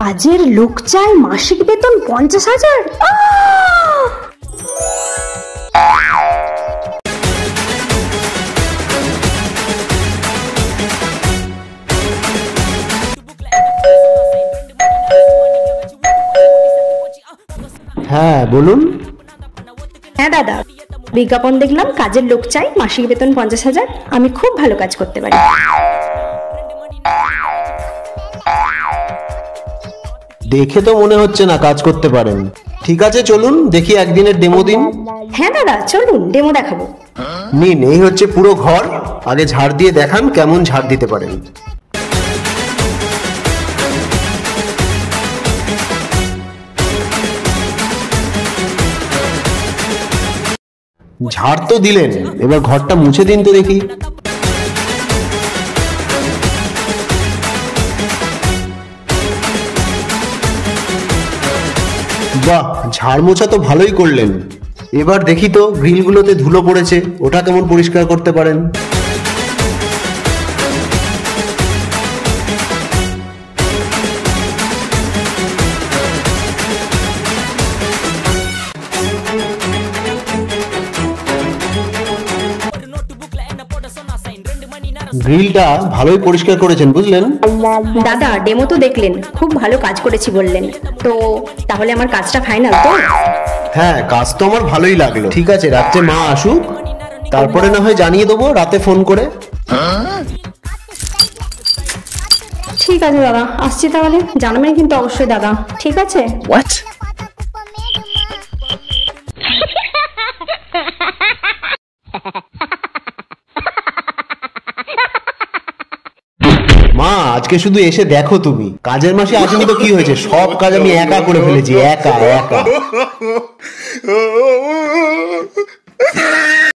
কাজের লোক চাই, মাসিক বেতন 50,000। হ্যাঁ বলুন। হ্যাঁ দাদা, বিজ্ঞাপন দেখলাম কাজের লোক চাই, মাসিক বেতন 50,000। আমি খুব ভালো কাজ করতে পারি। দেখে তো মনে হচ্ছে না কাজ করতে পারেন। ঠিক আছে চলুন দেখি একদিনের ডেমো দিন। হ্যাঁ দাদা চলুন, ডেমো দেখাবো। নিন, এই হচ্ছে পুরো ঘর। আগে ঝাড় দিয়ে দেখান কেমন ঝাড় দিতে পারেন। ঝাড় তো দিলেন, এবার ঘরটা মুছে দিন তো দেখি। বাহ, ঝাড় মোছা তো ভালোই করলেন। এবার দেখি তো গ্রিলগুলোতে ধুলো পড়েছে, ওটা কেমন পরিষ্কার করতে পারেন। গ্রিলটা ভালোই পরিষ্কার করেছেন বুঝলেন। দাদা ডেমো তো দেখলেন, খুব ভালো কাজ করেছি বললেন, তো তাহলে আমার কাজটা ফাইনাল তো? হ্যাঁ, কাজ তো আমার ভালোই লাগলো। ঠিক আছে, রাত্রে মা আসুক, তারপরে না হয় জানিয়ে দেবো রাতে ফোন করে। ঠিক আছে দাদা, আসছি তাহলে। জানাবেন কিন্তু অবশ্যই দাদা, ঠিক আছে? হোয়াট? মা, আজকে শুধু এসে দেখো তুমি। কাজের মাসে আসেনি তো কি হয়েছে, সব কাজ আমি একা করে ফেলেছি, একা একা।